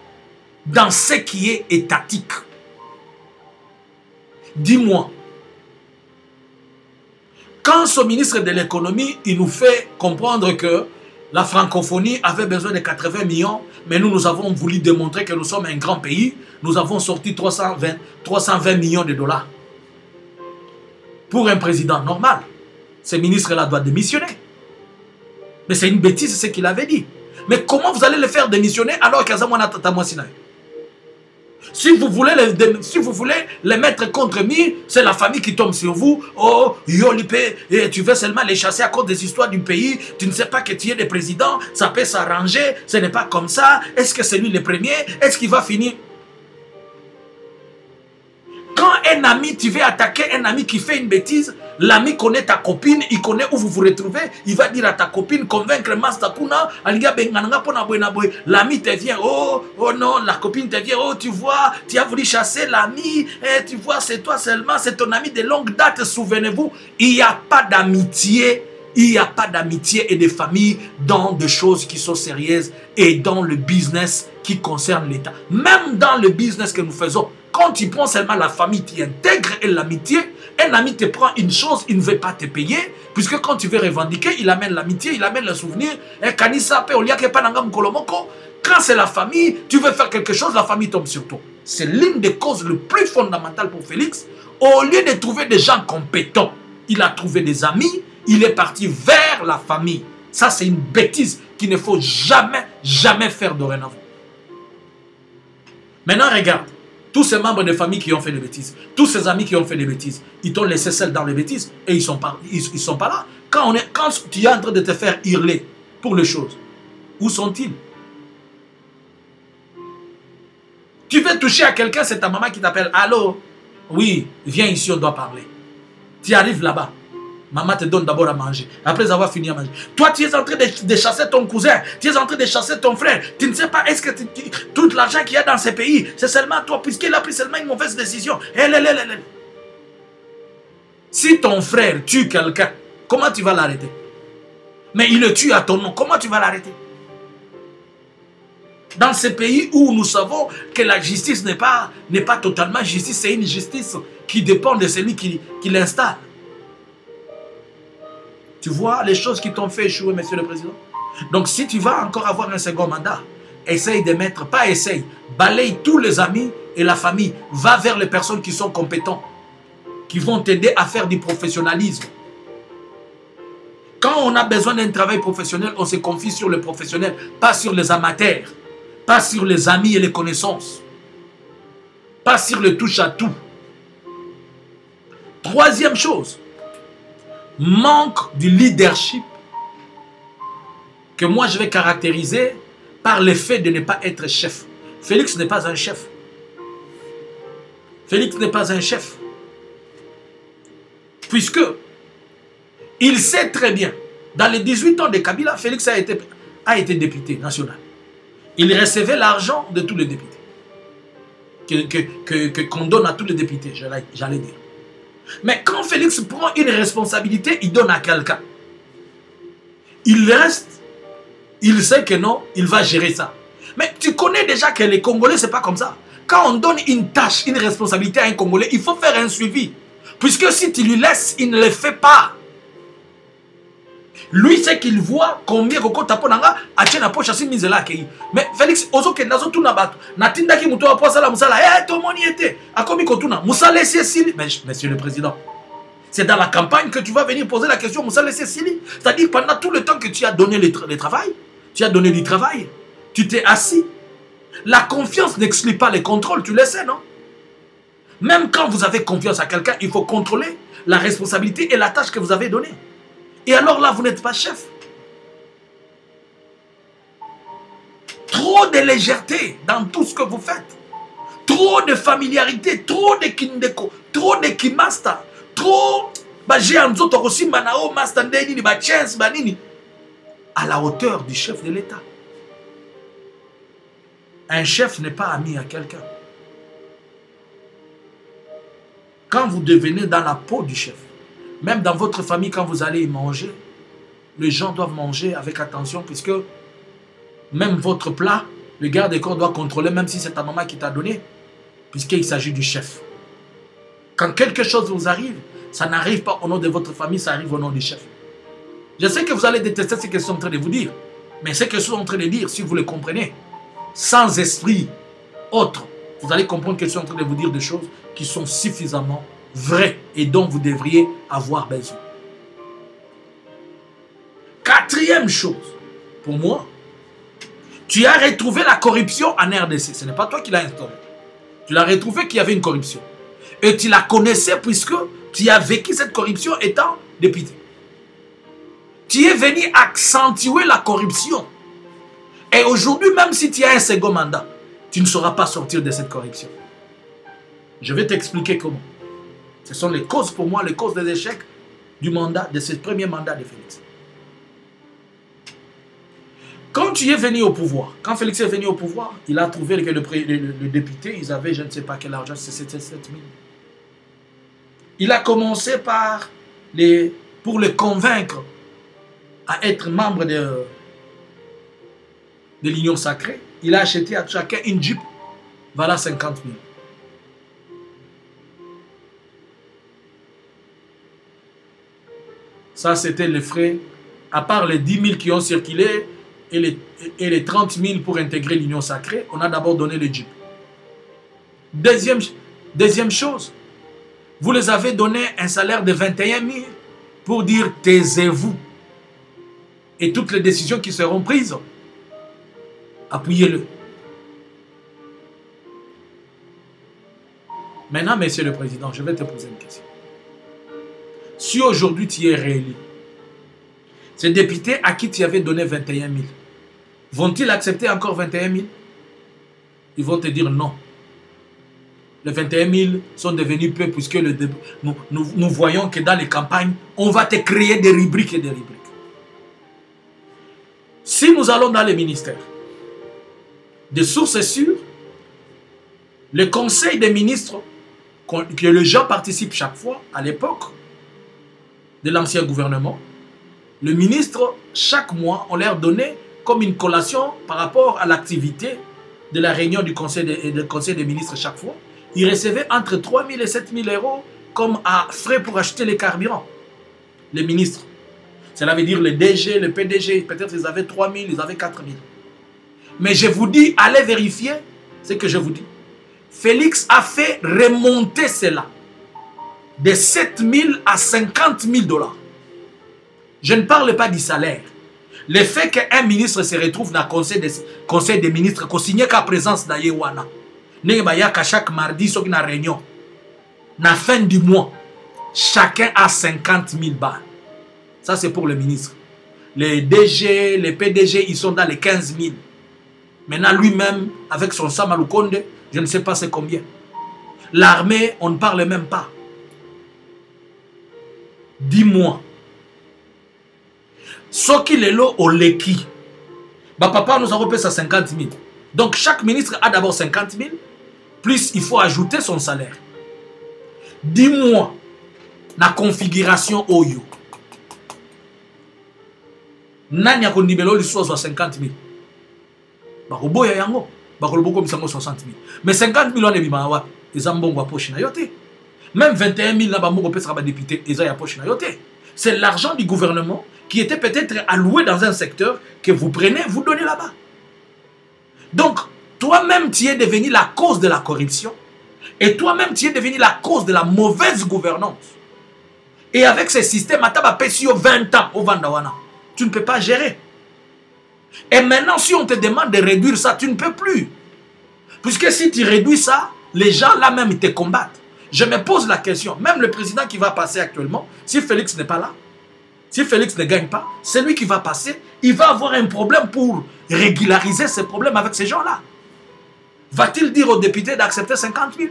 dans ce qui est étatique. Dis-moi, quand ce ministre de l'économie, il nous fait comprendre que la francophonie avait besoin de 80 millions, mais nous avons voulu démontrer que nous sommes un grand pays, nous avons sorti 320 millions de dollars. Pour un président normal, ce ministre-là doit démissionner. Mais c'est une bêtise ce qu'il avait dit. Mais comment vous allez le faire démissionner alors qu'il y a un tata Mwasinaï? Si vous voulez les mettre contre lui, c'est la famille qui tombe sur vous. Oh, Yolipe, et tu veux seulement les chasser à cause des histoires du pays. Tu ne sais pas que tu es le président. Ça peut s'arranger. Ce n'est pas comme ça. Est-ce que c'est lui le premier? Est-ce qu'il va finir? Quand un ami, tu veux attaquer un ami qui fait une bêtise, l'ami connaît ta copine, il connaît où vous vous retrouvez, il va dire à ta copine, convaincre Mastakuna, l'ami te vient, oh non, la copine te vient, oh tu vois, tu as voulu chasser l'ami, tu vois, c'est toi seulement, c'est ton ami de longue date, souvenez-vous, il n'y a pas d'amitié. Il n'y a pas d'amitié et de famille dans des choses qui sont sérieuses et dans le business qui concerne l'État. Même dans le business que nous faisons, quand tu prends seulement la famille, tu intègres l'amitié. Un ami te prend une chose, il ne veut pas te payer, puisque quand tu veux revendiquer, il amène l'amitié, il amène le souvenir. Quand c'est la famille, tu veux faire quelque chose, la famille tombe sur toi. C'est l'une des causes les plus fondamentales pour Félix. Au lieu de trouver des gens compétents, il a trouvé des amis. Il est parti vers la famille. Ça, c'est une bêtise qu'il ne faut jamais, jamais faire dorénavant. Maintenant, regarde. Tous ces membres de famille qui ont fait des bêtises, tous ces amis qui ont fait des bêtises, ils t'ont laissé seul dans les bêtises et ils ne sont pas là. Quand tu es en train de te faire hurler pour les choses, où sont-ils? Tu veux toucher à quelqu'un, c'est ta maman qui t'appelle. Allô? Oui, viens ici, on doit parler. Tu arrives là-bas. Maman te donne d'abord à manger. Après avoir fini à manger. Toi, tu es en train de chasser ton cousin. Tu es en train de chasser ton frère. Tu ne sais pas, est-ce que tout l'argent qu'il y a dans ces pays, c'est seulement toi, puisqu'il a pris seulement une mauvaise décision. Si ton frère tue quelqu'un, comment tu vas l'arrêter? Mais il le tue à ton nom. Comment tu vas l'arrêter? Dans ces pays où nous savons que la justice n'est pas totalement justice, c'est une justice qui dépend de celui qui l'installe. Tu vois les choses qui t'ont fait échouer, monsieur le président. Donc si tu vas encore avoir un second mandat, essaye de mettre, pas essaye, balaye tous les amis et la famille. Va vers les personnes qui sont compétentes, qui vont t'aider à faire du professionnalisme. Quand on a besoin d'un travail professionnel, on se confie sur le professionnel, pas sur les amateurs, pas sur les amis et les connaissances, pas sur le touche-à-tout. Troisième chose, manque du leadership que moi je vais caractériser par le fait de ne pas être chef. Félix n'est pas un chef. Félix n'est pas un chef. Puisque il sait très bien, dans les 18 ans de Kabila, Félix a été député national. Il recevait l'argent de tous les députés. Qu'on donne à tous les députés, j'allais dire. Mais quand Félix prend une responsabilité, il donne à quelqu'un. Il reste, il sait que non, il va gérer ça. Mais tu connais déjà que les Congolais, c'est pas comme ça. Quand on donne une tâche, une responsabilité à un Congolais, il faut faire un suivi. Puisque si tu lui laisses, il ne le fait pas. Lui, c'est qu'il voit combien Koko Taponanga a tient la poche à 6 000 là. Mais Félix, ozo ke nazo tuna batu. Natinda ki muto aposa la musala. Eh, tout le monde y était. A komi kotuna. Moussa laissé Sili. Mais monsieur le président, c'est dans la campagne que tu vas venir poser la question Moussa laissé Sili. C'est-à-dire pendant tout le temps que tu as donné le travail, tu as donné du travail, tu t'es assis. La confiance n'exclut pas les contrôles, tu le sais, non? Même quand vous avez confiance à quelqu'un, il faut contrôler la responsabilité et la tâche que vous avez donnée. Et alors là, vous n'êtes pas chef. Trop de légèreté dans tout ce que vous faites. Trop de familiarité, trop de kindeko, trop de kimasta, trop à la hauteur du chef de l'État. Un chef n'est pas ami à quelqu'un. Quand vous devenez dans la peau du chef, même dans votre famille, quand vous allez manger, les gens doivent manger avec attention, puisque même votre plat, le garde-corps doit contrôler, même si c'est ta maman qui t'a donné, puisqu'il s'agit du chef. Quand quelque chose vous arrive, ça n'arrive pas au nom de votre famille, ça arrive au nom du chef. Je sais que vous allez détester ce que je suis en train de vous dire, mais ce que je suis en train de dire, si vous le comprenez, sans esprit autre, vous allez comprendre que je suis en train de vous dire des choses qui sont suffisamment vraies et dont vous devriez avoir besoin. Quatrième chose, pour moi, tu as retrouvé la corruption en RDC. Ce n'est pas toi qui l'as instauré. Tu l'as retrouvé qu'il y avait une corruption. Et tu la connaissais puisque tu as vécu cette corruption étant député. Tu es venu accentuer la corruption. Et aujourd'hui, même si tu as un second mandat, tu ne sauras pas sortir de cette corruption. Je vais t'expliquer comment. Ce sont les causes pour moi, les causes des échecs du mandat, de ce premier mandat de Félix. Quand tu es venu au pouvoir, quand Félix est venu au pouvoir, il a trouvé que le député, ils avaient je ne sais pas quel argent, c'était 7 000. Il a commencé par pour le convaincre à être membre de l'Union sacrée. Il a acheté à chacun une Jeep, voilà 50 000. Ça, c'était les frais, à part les 10 000 qui ont circulé et les 30 000 pour intégrer l'Union sacrée, on a d'abord donné le Jeep. Deuxième chose, vous les avez donné un salaire de 21 000 pour dire taisez-vous. Et toutes les décisions qui seront prises, appuyez-le. Maintenant, Monsieur le Président, je vais te poser une question. Si aujourd'hui tu es réélu, ces députés à qui tu avais donné 21 000, vont-ils accepter encore 21 000? Ils vont te dire non. Les 21 000 sont devenus peu puisque nous voyons que dans les campagnes, on va te créer des rubriques et des rubriques. Si nous allons dans les ministères, de sources sûres, le conseil des ministres, que les gens participent chaque fois, à l'époque de l'ancien gouvernement, le ministre, chaque mois, on leur donnait comme une collation par rapport à l'activité de la réunion du conseil des ministres chaque fois. Ils recevaient entre 3 000 et 7 000 euros comme à frais pour acheter les carburants. Les ministres. Cela veut dire le DG, le PDG, peut-être ils avaient 3 000, ils avaient 4 000. Mais je vous dis, allez vérifier ce que je vous dis. Félix a fait remonter cela de 7 000 à 50 000 $. Je ne parle pas du salaire. Le fait qu'un ministre se retrouve dans le conseil des ministres, qu'on signe qu'à présence d'Ayewana, qu'à chaque mardi, sur une réunion, à la fin du mois, chacun a 50 000 balles. Ça, c'est pour le ministre. Les DG, les PDG, ils sont dans les 15 000. Maintenant, lui-même, avec son Samalukonde, je ne sais pas c'est combien. L'armée, on ne parle même pas. Dis-moi. Ce qui est là au Leki, papa nous a repayé ça 50 000. Donc chaque ministre a d'abord 50 000, plus il faut ajouter son salaire. Dis-moi, la configuration Oyo. Nani a kondibelo li 50 000. Baroboya yango, bakolobo 60 000. Mais 50 000 on est bimawa, ils ont bon poche na yote. Même 21 000 là ba moko pesa ba député, ils ont poche na yote. C'est l'argent du gouvernement qui était peut-être alloué dans un secteur que vous prenez, vous donnez là-bas. Donc, toi-même, tu es devenu la cause de la corruption. Et toi-même, tu es devenu la cause de la mauvaise gouvernance. Et avec ce système, à 20 ans au Vandawana, tu ne peux pas gérer. Et maintenant, si on te demande de réduire ça, tu ne peux plus. Puisque si tu réduis ça, les gens là-même, ils te combattent. Je me pose la question, même le président qui va passer actuellement, si Félix n'est pas là, si Félix ne gagne pas, c'est lui qui va passer, il va avoir un problème pour régulariser ses problèmes avec ces gens-là. Va-t-il dire aux députés d'accepter 50 000?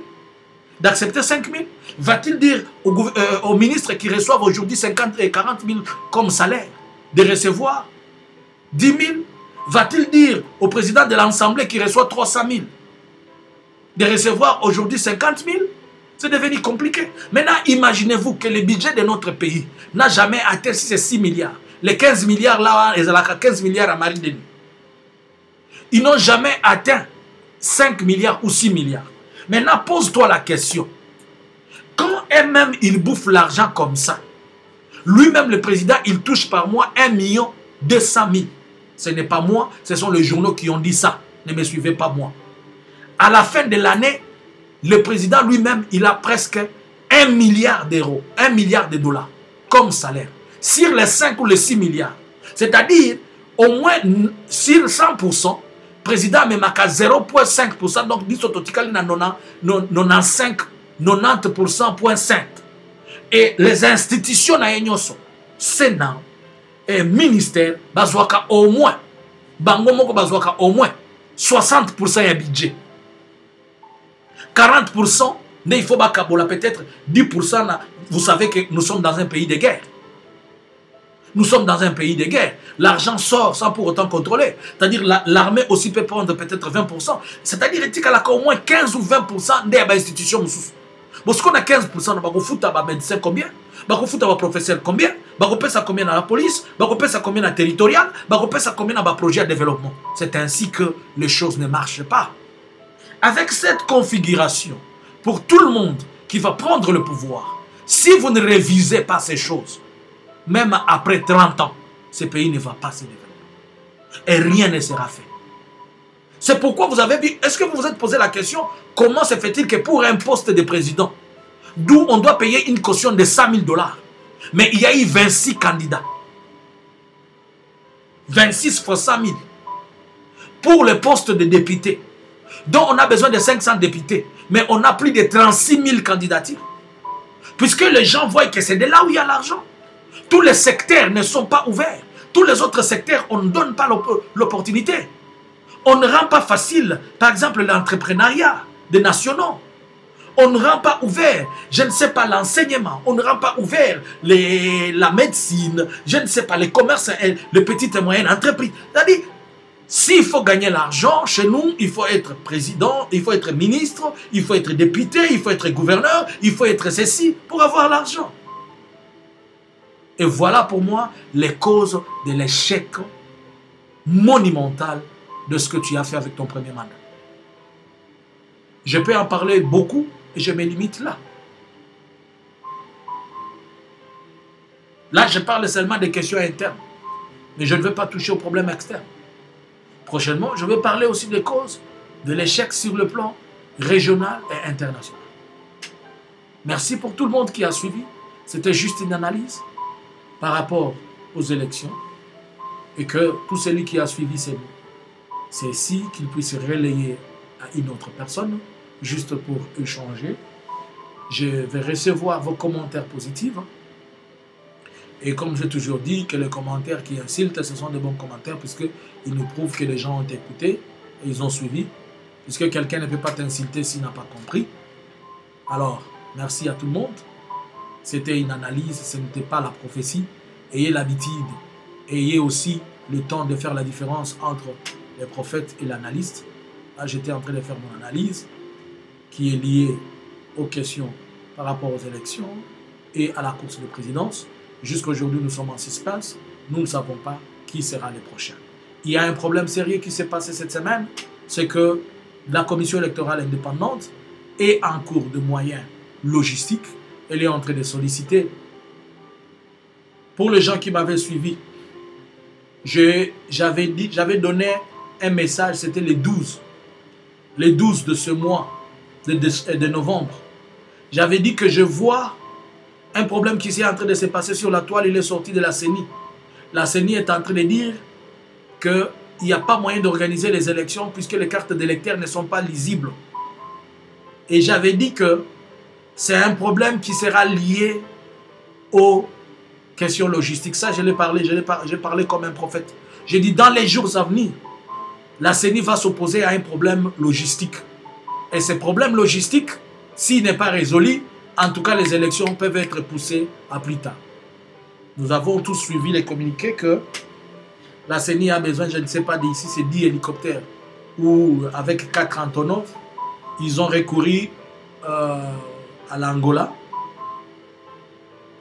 D'accepter 5 000? Va-t-il dire aux ministres qui reçoivent aujourd'hui 50 et 40 000 comme salaire de recevoir 10 000? Va-t-il dire au président de l'Assemblée qui reçoit 300 000 de recevoir aujourd'hui 50 000? C'est devenu compliqué. Maintenant, imaginez-vous que le budget de notre pays n'a jamais atteint ces 6 milliards. Les 15 milliards là, ils ont 15 milliards à Marie-Denis. Ils n'ont jamais atteint 5 milliards ou 6 milliards. Maintenant, pose-toi la question. Quand même il bouffe l'argent comme ça, lui-même le président, il touche par mois 1 200 000. Ce n'est pas moi, ce sont les journaux qui ont dit ça. Ne me suivez pas moi. À la fin de l'année, le président lui-même, il a presque 1 milliard d'euros, 1 milliard de dollars comme salaire. Sur les 5 ou les 6 milliards. C'est-à-dire, au moins sur 100%, le président même à 0,5%, donc 10 autotical 95, 90%,5%. Et les institutions, Sénat et ministère, au moins, au moins 60% de budget. 40% Mais il faut peut-être 10%. Vous savez que nous sommes dans un pays de guerre. Nous sommes dans un pays de guerre. L'argent sort sans pour autant contrôler. C'est-à-dire l'armée aussi peut prendre peut-être 20%. C'est-à-dire qu'il y a au moins 15 ou 20% des institutions. Parce qu'on a 15%, on va foutre à médecin combien? On va foutre à professeur combien? On va faire combien dans la police? On va faire combien dans la territoriale? On va faire combien dans le projet de développement? C'est ainsi que les choses ne marchent pas. Avec cette configuration, pour tout le monde qui va prendre le pouvoir, si vous ne révisez pas ces choses, même après 30 ans, ce pays ne va pas se développer. Et rien ne sera fait. C'est pourquoi vous avez vu, est-ce que vous vous êtes posé la question, comment se fait-il que pour un poste de président, d'où on doit payer une caution de 100 000 $, mais il y a eu 26 candidats. 26 fois 100 000. Pour le poste de député, dont on a besoin de 500 députés, mais on a plus de 36 000 candidatures. Puisque les gens voient que c'est de là où il y a l'argent. Tous les secteurs ne sont pas ouverts. Tous les autres secteurs, on ne donne pas l'opportunité. On ne rend pas facile, par exemple, l'entrepreneuriat des nationaux. On ne rend pas ouvert, je ne sais pas, l'enseignement. On ne rend pas ouvert la médecine, je ne sais pas, les commerces, les petites et moyennes entreprises. C'est-à-dire, s'il faut gagner l'argent, chez nous, il faut être président, il faut être ministre, il faut être député, il faut être gouverneur, il faut être ceci pour avoir l'argent. Et voilà pour moi les causes de l'échec monumental de ce que tu as fait avec ton premier mandat. Je peux en parler beaucoup et je me limite là. Là, je parle seulement des questions internes. Mais je ne veux pas toucher aux problèmes externes. Prochainement, je vais parler aussi des causes de l'échec sur le plan régional et international. Merci pour tout le monde qui a suivi. C'était juste une analyse par rapport aux élections. Et que tout celui qui a suivi c'est ici qu'il puisse relayer à une autre personne, juste pour échanger. Je vais recevoir vos commentaires positifs. Et comme j'ai toujours dit, que les commentaires qui insultent, ce sont de bons commentaires, puisqu'ils nous prouvent que les gens ont écouté et ils ont suivi. Puisque quelqu'un ne peut pas t'insulter s'il n'a pas compris. Alors, merci à tout le monde. C'était une analyse, ce n'était pas la prophétie. Ayez l'habitude, ayez aussi le temps de faire la différence entre les prophètes et l'analyste. Là, j'étais en train de faire mon analyse qui est liée aux questions par rapport aux élections et à la course de présidence. Jusqu'aujourd'hui, nous sommes en suspense. Nous ne savons pas qui sera le prochain. Il y a un problème sérieux qui s'est passé cette semaine, c'est que la commission électorale indépendante est en cours de moyens logistiques. Elle est en train de solliciter. Pour les gens qui m'avaient suivi, j'avais donné un message, c'était le 12 de ce mois de novembre. J'avais dit que je vois un problème qui est en train de se passer sur la toile. Il est sorti de la CENI. La CENI est en train de dire qu'il n'y a pas moyen d'organiser les élections puisque les cartes d'électeurs ne sont pas lisibles. Et j'avais dit que c'est un problème qui sera lié aux questions logistiques. Ça, je l'ai parlé, j'ai parlé comme un prophète. J'ai dit, dans les jours à venir, la CENI va s'opposer à un problème logistique. Et ce problème logistique, s'il n'est pas résolu, en tout cas, les élections peuvent être poussées à plus tard. Nous avons tous suivi les communiqués que la CENI a besoin, je ne sais pas, d'ici, c'est 10 hélicoptères. Ou avec 4 Antonov, ils ont recouru à l'Angola.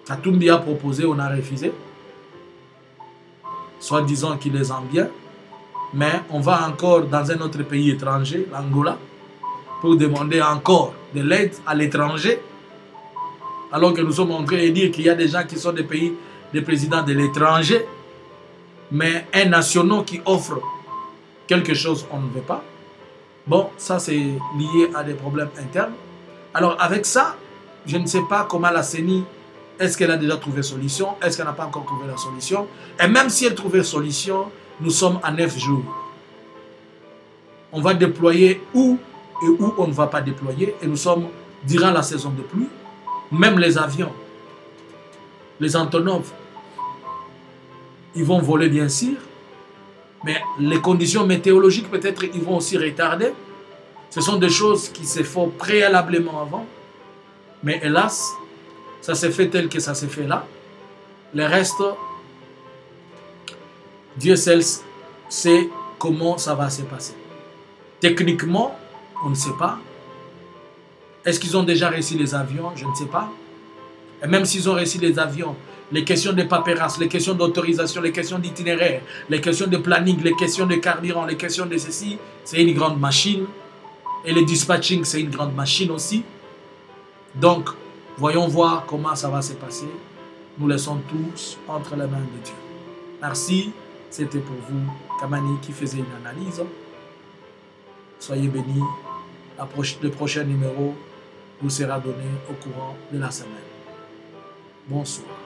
Katumbi a proposé, on a refusé. Soit disant qu'il les aime bien. Mais on va encore dans un autre pays étranger, l'Angola, pour demander encore de l'aide à l'étranger. Alors que nous sommes en train de dire qu'il y a des gens qui sont des pays, des présidents de l'étranger, mais un national qui offre quelque chose, on ne veut pas. Bon, ça c'est lié à des problèmes internes. Alors avec ça, je ne sais pas comment la CENI, est-ce qu'elle a déjà trouvé solution, est-ce qu'elle n'a pas encore trouvé la solution. Et même si elle trouvait solution, nous sommes à 9 jours. On va déployer où et où on ne va pas déployer. Et nous sommes durant la saison de pluie. Même les avions, les Antonov, ils vont voler bien sûr. Mais les conditions météorologiques, peut-être, ils vont aussi retarder. Ce sont des choses qui se font préalablement avant. Mais hélas, ça s'est fait tel que ça s'est fait là. Le reste, Dieu seul sait comment ça va se passer. Techniquement, on ne sait pas. Est-ce qu'ils ont déjà réussi les avions? Je ne sais pas. Et même s'ils ont réussi les avions, les questions de paperasse, les questions d'autorisation, les questions d'itinéraire, les questions de planning, les questions de carburant, les questions de ceci, c'est une grande machine. Et le dispatching, c'est une grande machine aussi. Donc, voyons voir comment ça va se passer. Nous laissons tous entre les mains de Dieu. Merci. C'était pour vous, Kamani, qui faisait une analyse. Soyez bénis. Le prochain numéro vous sera donné au courant de la semaine. Bonsoir.